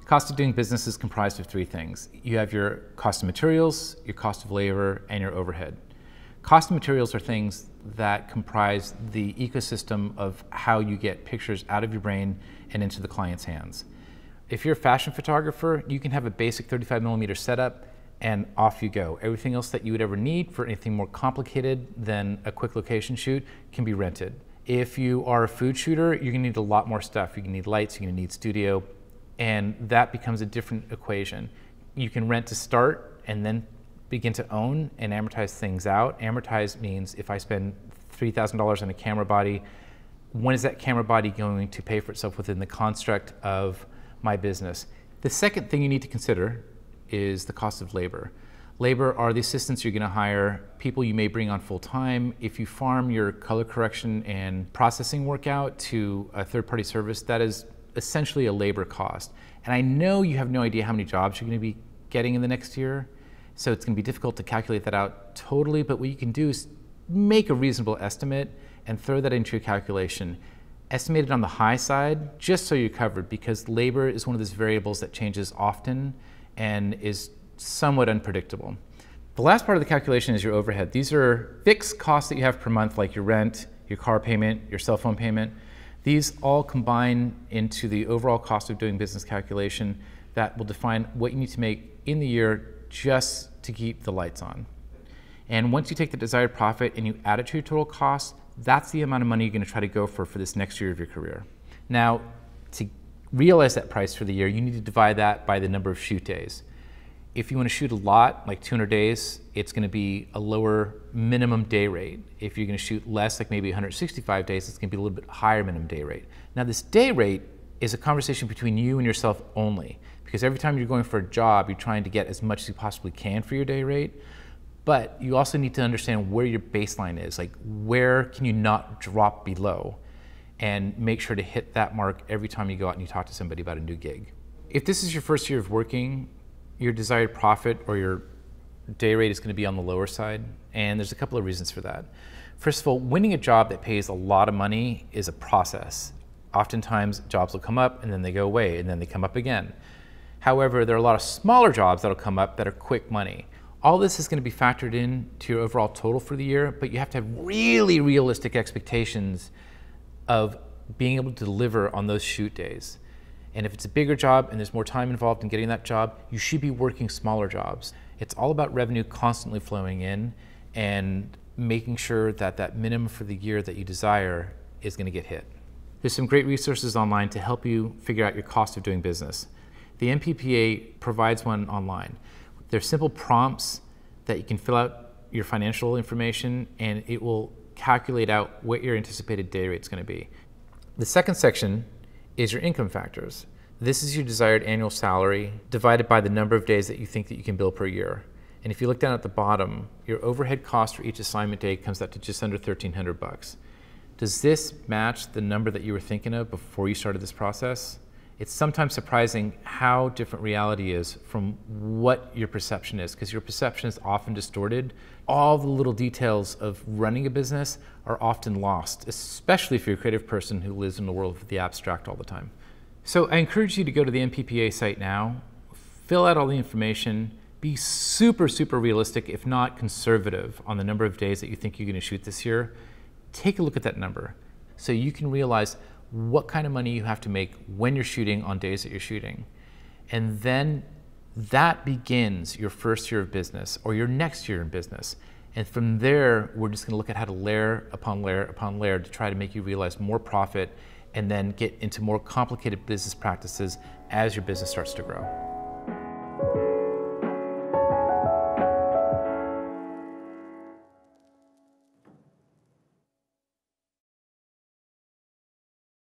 Cost of doing business is comprised of three things. You have your cost of materials, your cost of labor, and your overhead. Cost of materials are things that comprise the ecosystem of how you get pictures out of your brain and into the client's hands. If you're a fashion photographer, you can have a basic 35mm setup and off you go. Everything else that you would ever need for anything more complicated than a quick location shoot can be rented. If you are a food shooter, you're gonna need a lot more stuff. You're gonna need lights, you're gonna need studio, and that becomes a different equation. You can rent to start and then begin to own and amortize things out. Amortize means if I spend $3,000 on a camera body, when is that camera body going to pay for itself within the construct of my business? The second thing you need to consider is the cost of labor. Labor are the assistants you're gonna hire, people you may bring on full time. If you farm your color correction and processing work out to a third-party service, that is essentially a labor cost. And I know you have no idea how many jobs you're gonna be getting in the next year, so it's gonna be difficult to calculate that out totally, but what you can do is make a reasonable estimate and throw that into your calculation. Estimate it on the high side, just so you're covered, because labor is one of those variables that changes often and is somewhat unpredictable. The last part of the calculation is your overhead. These are fixed costs that you have per month, like your rent, your car payment, your cell phone payment. These all combine into the overall cost of doing business calculation that will define what you need to make in the year just to keep the lights on. And once you take the desired profit and you add it to your total cost, that's the amount of money you're going to try to go for this next year of your career. Now, to realize that price for the year, you need to divide that by the number of shoot days. If you want to shoot a lot, like 200 days, it's going to be a lower minimum day rate. If you're going to shoot less, like maybe 165 days, it's going to be a little bit higher minimum day rate. Now, this day rate is a conversation between you and yourself only, because every time you're going for a job, you're trying to get as much as you possibly can for your day rate. But you also need to understand where your baseline is, like where can you not drop below, and make sure to hit that mark every time you go out and you talk to somebody about a new gig. If this is your first year of working, your desired profit or your day rate is going to be on the lower side, and there's a couple of reasons for that. First of all, winning a job that pays a lot of money is a process. Oftentimes, jobs will come up and then they go away and then they come up again. However, there are a lot of smaller jobs that'll come up that are quick money. All this is going to be factored in to your overall total for the year, but you have to have really realistic expectations of being able to deliver on those shoot days. And if it's a bigger job and there's more time involved in getting that job, you should be working smaller jobs. It's all about revenue constantly flowing in and making sure that that minimum for the year that you desire is going to get hit. There's some great resources online to help you figure out your cost of doing business. The MPPA provides one online. They're simple prompts that you can fill out your financial information and it will calculate out what your anticipated day rate is going to be. The second section is your income factors. This is your desired annual salary divided by the number of days that you think that you can bill per year. And if you look down at the bottom, your overhead cost for each assignment day comes out to just under $1,300. Does this match the number that you were thinking of before you started this process? It's sometimes surprising how different reality is from what your perception is, because your perception is often distorted. All the little details of running a business are often lost, especially if you're a creative person who lives in the world of the abstract all the time. So I encourage you to go to the MPPA site now, fill out all the information, be super, super realistic, if not conservative, on the number of days that you think you're going to shoot this year. Take a look at that number so you can realize what kind of money you have to make when you're shooting on days that you're shooting. And then that begins your first year of business or your next year in business. And from there, we're just going to look at how to layer upon layer upon layer to try to make you realize more profit and then get into more complicated business practices as your business starts to grow.